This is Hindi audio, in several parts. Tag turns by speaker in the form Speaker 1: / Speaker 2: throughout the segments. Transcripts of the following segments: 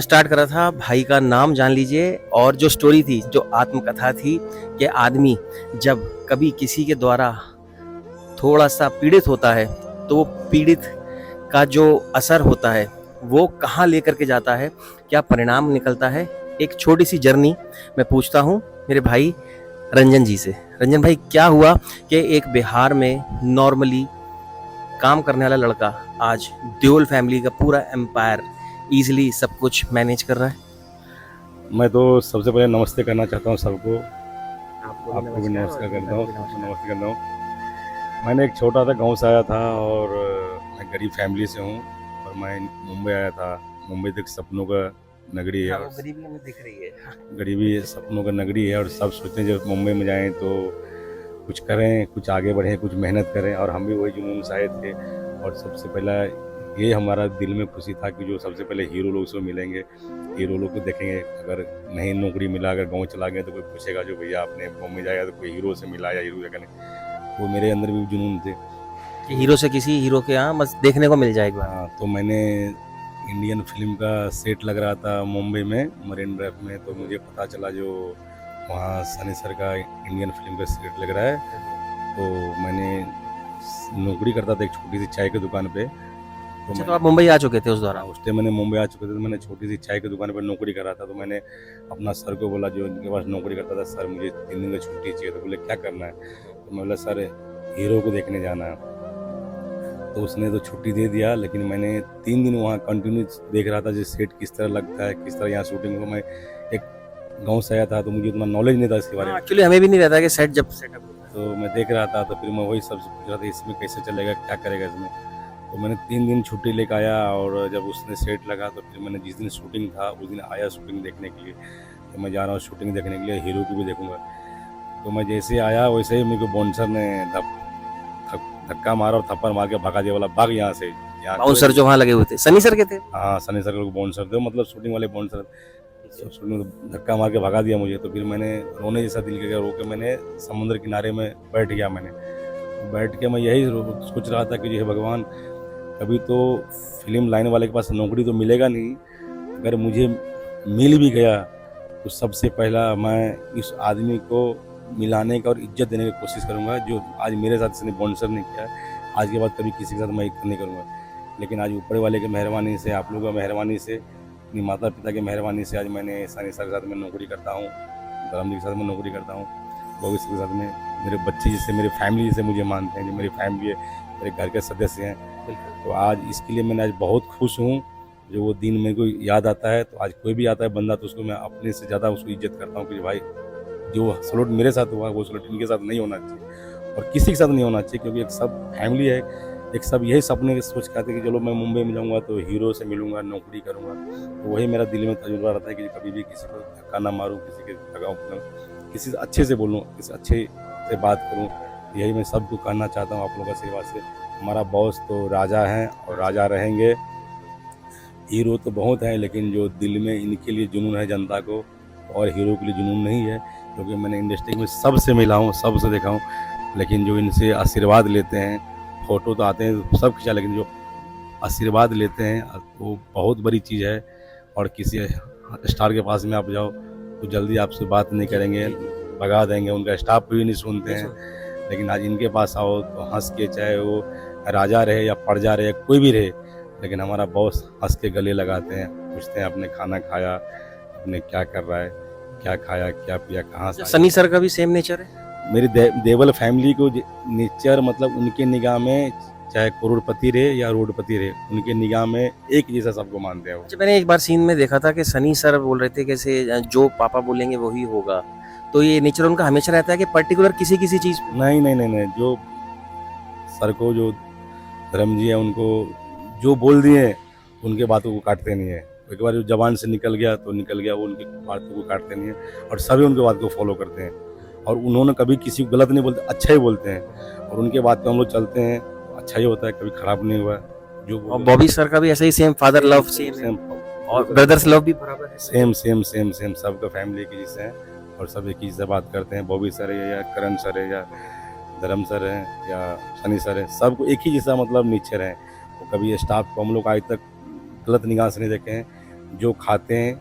Speaker 1: स्टार्ट करा था, भाई का नाम जान लीजिए। और जो स्टोरी थी, जो आत्मकथा थी कि आदमी जब कभी किसी के द्वारा थोड़ा सा पीड़ित होता है तो वो पीड़ित का जो असर होता है वो कहाँ लेकर के जाता है, क्या परिणाम निकलता है। एक छोटी सी जर्नी मैं पूछता हूँ मेरे भाई रंजन जी से। रंजन भाई, क्या हुआ कि एक बिहार में नॉर्मली काम करने वाला लड़का आज देओल फैमिली का पूरा एम्पायर इजीली सब कुछ मैनेज कर रहा है।
Speaker 2: मैं तो सबसे पहले नमस्ते करना चाहता हूँ सबको।
Speaker 1: आपको भी
Speaker 2: आपको भी
Speaker 1: नमस्कार और
Speaker 2: नमस्कार
Speaker 1: अपने
Speaker 2: करता
Speaker 1: घर
Speaker 2: हूँ,
Speaker 1: को भी
Speaker 2: सबको
Speaker 1: नमस्कार।
Speaker 2: नमस्ते करता हूँ। मैंने एक छोटा सा गांव से आया था और मैं गरीब फैमिली से हूँ और मैं मुंबई आया था। मुंबई तक सपनों का नगरी है
Speaker 1: हाँ,
Speaker 2: और
Speaker 1: वो गरीबी हमें दिख रही है।
Speaker 2: गरीबी सपनों का नगरी है और सब सोचते हैं जब मुंबई में जाएं तो कुछ करें, कुछ आगे बढ़ें, कुछ मेहनत करें और हम भी वही जुनून से आए थे। और सबसे पहला ये हमारा दिल में खुशी था कि जो सबसे पहले हीरो लोग से मिलेंगे, हीरो लोग को देखेंगे। अगर नहीं नौकरी मिला, अगर गाँव चला गया तो कोई पूछेगा जो भैया आपने मुंबई जाएगा तो कोई हीरो से मिला या हीरो जगह नहीं। वो मेरे अंदर भी जुनून थे।
Speaker 1: कि
Speaker 2: तो
Speaker 1: हीरो से किसी हीरो के यहाँ बस देखने को मिल जाए एक बार।
Speaker 2: हाँ, तो मैंने इंडियन फिल्म का सेट लग रहा था मुंबई में मरीन ड्राइव में, तो मुझे पता चला जो वहाँ सनी सर का इंडियन फिल्म का सेट लग रहा है। तो मैंने नौकरी करता था एक छोटी सी चाय की दुकान पे। तो
Speaker 1: अच्छा, तो
Speaker 2: मैंने
Speaker 1: आप मुंबई आ चुके थे उस
Speaker 2: हाँ,
Speaker 1: दौरान।
Speaker 2: उस टाइम मैंने मुंबई आ चुके थे, तो मैंने छोटी सी चाय की दुकान पर नौकरी कर रहा था। तो मैंने अपना सर को बोला जो इनके पास नौकरी करता था, सर मुझे 3 दिन की छुट्टी चाहिए। तो बोले क्या करना है? तो मैं बोला सर हीरो को देखने जाना है। तो उसने तो छुट्टी दे दिया, लेकिन मैंने 3 दिन वहाँ कंटिन्यू देख रहा था जो सेट किस तरह लगता है, किस तरह यहाँ शूटिंग हो। मैं एक गाँव से आया था तो मुझे उतना नॉलेज नहीं था इसके बारे
Speaker 1: हाँ,
Speaker 2: में।
Speaker 1: एक्चुअली हमें भी नहीं रहता कि सेट जब सेटअप होता है।
Speaker 2: तो मैं देख रहा था, तो फिर मैं वही सबसे पूछ रहा था इसमें कैसे चलेगा, क्या करेगा इसमें। तो मैंने 3 दिन छुट्टी लेकर आया और जब उसने सेट लगा तो फिर मैंने जिस दिन शूटिंग था उस दिन आया शूटिंग देखने के लिए। तो मैं जा रहा हूँ शूटिंग देखने के लिए, हीरो को भी देखूंगा। तो मैं जैसे आया वैसे ही मेरे को बॉन्सर ने धक्का मारा और थप्पड़ मार के भगा दिया, बोला भाग यहाँ से, यहाँ कोई
Speaker 1: बाउंसर
Speaker 2: नहीं।
Speaker 1: जो वहाँ लगे हुए थे सनी सर के थे।
Speaker 2: हाँ, सनी सर को बॉन्सर थे, मतलब शूटिंग वाले बॉन्सर। शूटिंग में धक्का मार के भगा दिया मुझे। तो फिर मैंने रोने जैसा दिल किया, रो के मैंने समुद्र किनारे में बैठ गया। मैंने बैठ के मैं यही सोच रहा था कि जो है भगवान, कभी तो फिल्म लाइन वाले के पास नौकरी तो मिलेगा नहीं, अगर मुझे मिल भी गया तो सबसे पहला मैं इस आदमी को मिलाने का और इज्जत देने की कोशिश करूंगा जो आज मेरे साथ इसने बॉन्सर नहीं किया है। आज के बाद कभी किसी के साथ मैं नहीं करूंगा। लेकिन आज ऊपर वाले की मेहरबानी से, आप लोगों की मेहरबानी से, अपनी माता पिता की मेहरबानी से आज मैंने सनी सर के साथ में नौकरी करता हूँ, धर्म जी के साथ में नौकरी करता हूँ, भविष्य के साथ में। मेरे बच्चे जिससे, मेरी फैमिली जिसे मुझे मानते हैं, जो मेरी फैमिली है, मेरे घर के सदस्य हैं। तो आज इसके लिए मैंने आज बहुत खुश हूँ। जो वो दिन मेरे को याद आता है, तो आज कोई भी आता है बंदा तो उसको मैं अपने से ज़्यादा उसको इज्जत करता हूँ कि भाई जो सलूट मेरे साथ हुआ वो सलूट इनके साथ नहीं होना चाहिए और किसी के साथ नहीं होना चाहिए। क्योंकि एक सब फैमिली है, एक सब यही सपने की सोच कहते हैं कि चलो मैं मुंबई में जाऊँगा तो हीरो से मिलूंगा, नौकरी करूँगा। तो वही मेरा दिल में तजुर्बा रहता है कि कभी भी किसी को धक्का ना मारूँ, किसी के लगाऊँ, किसी से अच्छे से बोलूँ, किसी अच्छे से बात करूँ। यही मैं सबको कहना चाहता हूँ आप लोगों का सेवा से। हमारा बॉस तो राजा हैं और राजा रहेंगे। हीरो तो बहुत हैं, लेकिन जो दिल में इनके लिए जुनून है जनता को, और हीरो के लिए जुनून नहीं है। क्योंकि मैंने इंडस्ट्री में सबसे मिला हूँ, सबसे देखा हूँ, लेकिन जो इनसे आशीर्वाद लेते हैं, फ़ोटो तो आते हैं सब खींचा, लेकिन जो आशीर्वाद लेते हैं वो बहुत बड़ी चीज़ है। और किसी स्टार के पास में आप जाओ तो जल्दी आपसे बात नहीं करेंगे, भगा देंगे, उनका स्टाफ भी नहीं सुनते हैं। लेकिन आज इनके पास आओ तो हंस के, चाहे वो राजा रहे या प्रजा रहे, कोई भी रहे, लेकिन हमारा बॉस हंस के गले लगाते हैं, पूछते हैं आपने खाना खाया, आपने क्या कर रहा है, क्या खाया, क्या पिया, कहाँ से आए।
Speaker 1: सनी सर का भी सेम नेचर है।
Speaker 2: मेरी देवल फैमिली को नेचर, मतलब उनके निगाह में चाहे करोड़पति रहे या रोडपति रहे, उनके निगाह में एक जैसा सबको मानते हैं वो।
Speaker 1: अच्छा, मैंने एक बार सीन में देखा था कि सनी सर बोल रहे थे कि ऐसे जो पापा बोलेंगे वही होगा। तो ये नेचर उनका हमेशा रहता है कि पर्टिकुलर किसी किसी चीज पे।
Speaker 2: नहीं नहीं नहीं नहीं, जो सर को, जो धर्म जी है, उनको जो बोल दिए उनके बातों को काटते नहीं है। एक बार जो जबान से निकल गया तो निकल गया, वो उनकी बातों को काटते नहीं है और सभी उनके बात को फॉलो करते हैं। और उन्होंने कभी किसी को गलत नहीं बोलते, अच्छा ही बोलते हैं और उनके बात पे हम लोग चलते हैं तो अच्छा ही होता है, कभी खराब नहीं हुआ। जो
Speaker 1: और बॉबी सर का भी ऐसा ही सेम फादर लव सेम है
Speaker 2: सेम
Speaker 1: और ब्रदर्स लव भी बराबर है।
Speaker 2: सेम सेम सेम सेम सबका फैमिली की जैसे हैं और सब एक ही से बात करते हैं। बॉबी सर है या करण सर है या धर्म सर हैं या सनी सर है, सबको एक ही जैसा मतलब नेचर है। वो कभी स्टाफ को हम लोग आज तक गलत निगाह से नहीं देखे हैं, जो खाते हैं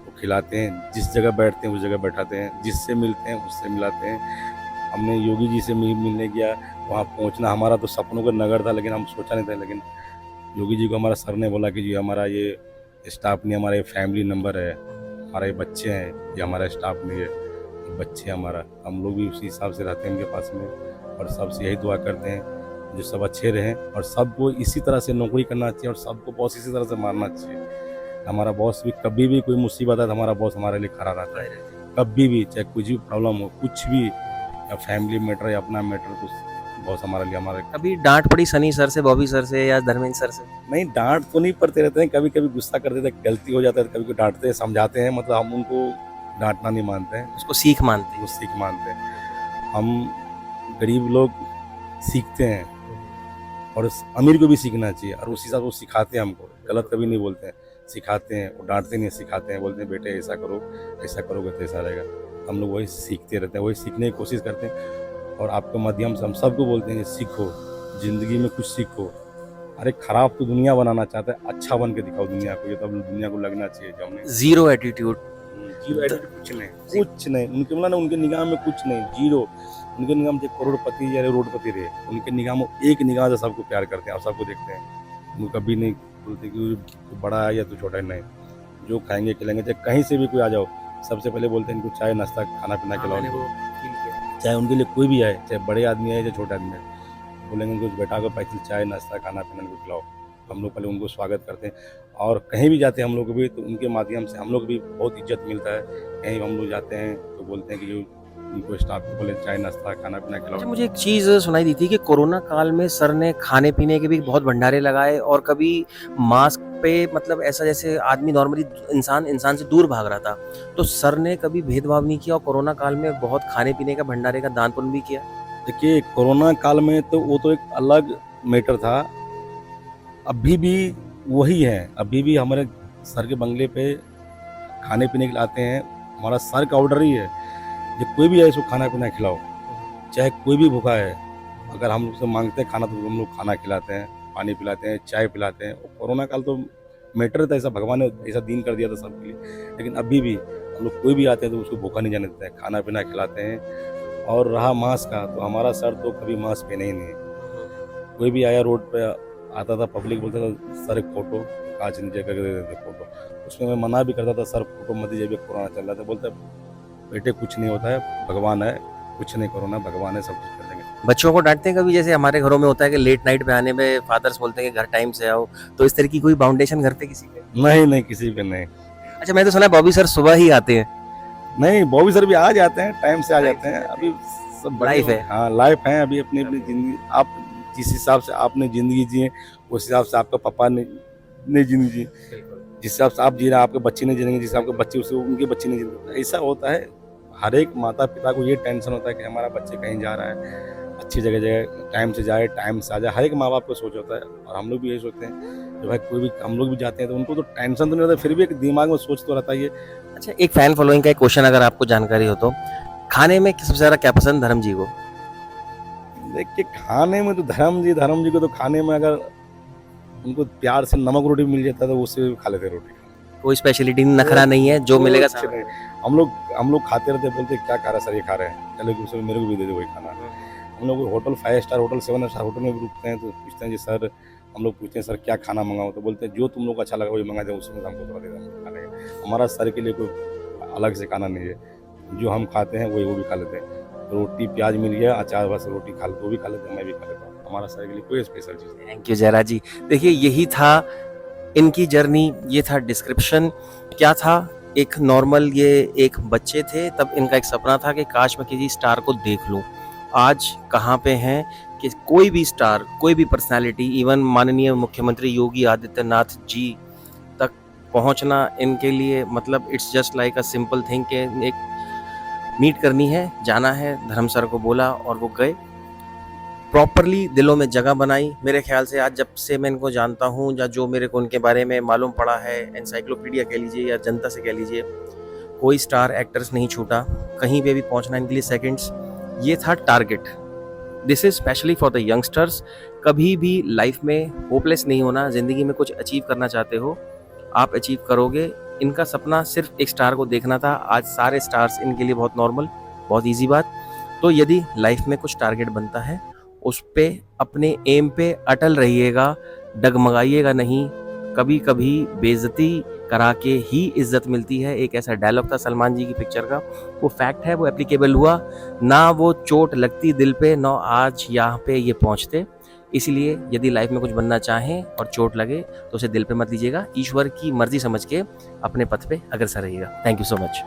Speaker 2: वो खिलाते हैं, जिस जगह बैठते हैं उस जगह बैठाते हैं, जिससे मिलते हैं उससे मिलाते हैं। हमने योगी जी से मिलने गया, वहाँ पहुँचना हमारा तो सपनों का नगर था, लेकिन हम सोचा नहीं था। लेकिन योगी जी को हमारा सर ने बोला कि जी हमारा ये स्टाफ नहीं, हमारा ये फैमिली नंबर है, हमारे बच्चे हैं, ये हमारा स्टाफ नहीं है, ये बच्चे हमारा। हम लोग भी उसी हिसाब से रहते हैं उनके पास में, और सबसे यही दुआ करते हैं जो सब अच्छे रहें, और सबको इसी तरह से नौकरी करना चाहिए, और सबको बॉस इसी तरह से मानना चाहिए। हमारा बॉस भी कभी भी कोई मुसीबत है तो हमारा बॉस हमारे लिए खड़ा रहता है, कभी भी, चाहे कुछ भी प्रॉब्लम हो, कुछ भी, या फैमिली मैटर या अपना मैटर, तो बॉस हमारे लिए हमारे।
Speaker 1: कभी डांट पड़ी सनी सर से, बॉबी सर से या धर्मेंद्र सर से?
Speaker 2: नहीं, डांट तो नहीं पड़ते रहते हैं, कभी कभी गुस्सा कर देते हैं, गलती हो जाता है, कभी कभी डांटते हैं, समझाते हैं, मतलब हम उनको डांटना नहीं मानते हैं,
Speaker 1: उसको सीख मानते
Speaker 2: वो सीख मानते हैं। हम गरीब लोग सीखते हैं, और अमीर को भी सीखना चाहिए, और उसी हिसाब से वो सिखाते हैं हमको, गलत कभी नहीं बोलते हैं, सिखाते हैं, वो डांटते नहीं, सिखाते हैं, बोलते हैं बेटे ऐसा करो, ऐसा करोगे तो ऐसा रहेगा। हम लोग वही सीखते रहते हैं, वही सीखने की कोशिश करते हैं, और आपके माध्यम से हम सबको बोलते हैं कि सीखो, ज़िंदगी में कुछ सीखो। अरे खराब तो दुनिया बनाना चाहता है, अच्छा बन के दिखाओ दुनिया को, ये तो दुनिया को लगना चाहिए जो हमने।
Speaker 1: Zero attitude.
Speaker 2: जीरो एटीट्यूड कुछ नहीं, कुछ नहीं, उनके बोला ना, उनके निगाह में कुछ नहीं, जीरो। उनके निगाह में चाहे करोड़पति या रोडपति रहे, उनके निगाह में एक निगाह से सबको प्यार करते हैं और सबको देखते हैं। वो कभी नहीं बोलते कि तू बड़ा है या तू छोटा है, नहीं, जो खाएंगे खिलाएंगे, चाहे कहीं से भी कोई आ जाओ, सबसे पहले बोलते हैं इनको चाय नाश्ता खाना पीना खिलाओ, चाहे उनके लिए कोई भी आए, चाहे बड़े आदमी आए चाहे छोटे आदमी आए, बोलेंगे उनको बैठा कर पैसे चाय नाश्ता खाना पीना इनको खिलाओ। हम लोग पहले उनको स्वागत करते हैं, और कहीं भी जाते हैं हम लोग भी, तो उनके माध्यम से हम लोग भी बहुत इज्जत मिलता है। कहीं हम लोग जाते हैं तो बोलते हैं कि जो उनको स्टाफ को पहले चाय नाश्ता खाना पीना
Speaker 1: अच्छा,
Speaker 2: खिलाओ।
Speaker 1: मुझे एक चीज़ सुनाई दी थी कि कोरोना काल में सर ने खाने पीने के भी बहुत भंडारे लगाए, और कभी मास्क पे मतलब ऐसा जैसे आदमी नॉर्मली इंसान से दूर भाग रहा था, तो सर ने कभी भेदभाव नहीं किया और कोरोना काल में बहुत खाने पीने का भंडारे का दान पुण्य भी किया।
Speaker 2: देखिए कोरोना काल में तो वो तो एक अलग मैटर था, अभी भी वही है, अभी भी हमारे सर के बंगले पे खाने पीने के लिए आते हैं, हमारा सर का ऑर्डर ही है जो कोई भी है इसको खाना पीना खिलाओ, चाहे कोई भी भूखा है, अगर हम लोग से मांगते हैं खाना तो हम लोग खाना खिलाते हैं, पानी पिलाते हैं, चाय पिलाते हैं। और कोरोना काल तो मैटर था, ऐसा भगवान ने ऐसा दिन कर दिया था सबके लिए, लेकिन अभी भी हम लोग कोई भी आते हैं तो उसको भूखा नहीं जाने देते हैं, खाना पीना खिलाते हैं। और रहा मास्क का, तो हमारा सर तो कभी मास्क पहने ही नहीं है। कोई भी आया रोड पे आता था, पब्लिक बोलता था सर एक फोटो, कांच नीचे करके दे देते फोटो, उसमें मैं मना भी करता था, सर फोटो मत दीजिए, अभी कोरोना चल रहा था। बोलता बेटे कुछ नहीं होता है, भगवान है, कुछ नहीं करो ना, भगवान है, सब कुछ कर देंगे।
Speaker 1: बच्चों को डांटते हैं कभी, जैसे हमारे घरों में होता है कि लेट नाइट पे आने में फादर्स बोलते हैं कि घर टाइम से आओ, तो इस तरह की कोई बाउंडेशन घर पे किसी पे?
Speaker 2: नहीं, किसी पे नहीं।
Speaker 1: अच्छा, मैं तो सुना है बॉबी सर सुबह ही आते हैं।
Speaker 2: नहीं, बॉबी सर भी आ जाते हैं, टाइम से आ जाते हैं, अभी सब
Speaker 1: लाइफ है।
Speaker 2: हाँ लाइफ है, अभी अपनी अपनी जिंदगी, आप जिस हिसाब से आपने जिंदगी जी उस हिसाब से आपका पापा ने जिंदगी जी, जिस हिसाब से आप जी रहे हैं आपके बच्चे नहीं जिएंगे, जिस हिसाब के बच्चे उससे उनके बच्चे नहीं जिएंगे। ऐसा होता है, हर एक माता पिता को ये टेंशन होता है कि हमारा बच्चे कहीं जा रहा है, अच्छी जगह टाइम से जाए, टाइम से आ जाए, हर एक माँ बाप को सोच होता है। और हम लोग भी यही सोचते हैं कि भाई कोई भी हम लोग भी जाते हैं तो उनको तो टेंशन तो नहीं रहता, फिर भी एक दिमाग में सोच तो रहता है ये।
Speaker 1: अच्छा, एक फैन फॉलोइंग का एक क्वेश्चन अगर आपको जानकारी हो तो, खाने में सबसे ज्यादा क्या पसंद धर्म जी को?
Speaker 2: देखिए खाने में तो धर्म जी को तो खाने में अगर उनको प्यार से नमक रोटी मिल जाता है तो उससे भी खा लेते रोटी।
Speaker 1: कोई स्पेशलिटी नखरा नहीं है, जो मिलेगा
Speaker 2: कुछ नहीं। हम लोग खाते रहते, बोलते क्या खा रहा है सर, ये खा रहे हैं, चलो उसमें मेरे को भी दे दो वही खाना। हम लोग hotel 5 star hotel 7 star hotel में भी रुकते हैं तो पूछते हैं जी सर, हम लोग पूछते हैं सर क्या खाना मंगाओ, तो बोलते हैं जो तुम लोग को अच्छा लगा वही मंगा दें, उसमें हमको थोड़ा दे दें खाने का। हमारा सर के लिए कोई अलग से खाना नहीं है, जो हम खाते हैं वही वो भी खा लेते हैं। रोटी प्याज मिल गया, अचार बस रोटी खा लो, वो भी खा लेते हैं, मैं भी खा लेता हूँ। हमारा सर के लिए कोई स्पेशल चीज़ नहीं।
Speaker 1: थैंक यू जयराज जी। देखिए यही था इनकी जर्नी, ये था डिस्क्रिप्शन। क्या था, एक नॉर्मल, ये एक बच्चे थे, तब इनका एक सपना था कि काश मैं किसी स्टार को देख लूं। आज कहाँ पे हैं कि कोई भी स्टार, कोई भी पर्सनालिटी, इवन माननीय मुख्यमंत्री योगी आदित्यनाथ जी तक पहुंचना इनके लिए मतलब it's just like a simple thing कि एक मीट करनी है, जाना है, धर्म सर को बोला और वो गए, प्रॉपरली दिलों में जगह बनाई। मेरे ख्याल से आज जब से मैं इनको जानता हूँ या जो मेरे को उनके बारे में मालूम पड़ा है, एनसाइक्लोपीडिया कह लीजिए या जनता से कह लीजिए, कोई स्टार एक्टर्स नहीं छूटा, कहीं पे भी पहुँचना इनके लिए सेकंड्स, ये था target. This is specially for the youngsters. कभी भी लाइफ में होपलेस नहीं होना, ज़िंदगी में कुछ अचीव करना चाहते हो, आप अचीव करोगे। इनका सपना सिर्फ एक स्टार को देखना था, आज सारे स्टार्स इनके लिए बहुत नॉर्मल, बहुत ईजी बात। तो यदि लाइफ में कुछ टारगेट बनता है, उस पे अपने एम पे अटल रहिएगा, डगमगाइएगा नहीं। कभी कभी बेइज्जती करा के ही इज्जत मिलती है, एक ऐसा डायलॉग था सलमान जी की पिक्चर का, वो फैक्ट है, वो एप्लीकेबल हुआ ना। वो चोट लगती दिल पे, ना आज यहाँ पे ये पहुँचते। इसलिए यदि लाइफ में कुछ बनना चाहें और चोट लगे तो उसे दिल पे मत लीजिएगा, ईश्वर की मर्जी समझ के अपने पथ पे अग्रसर रहिएगा। Thank you so much.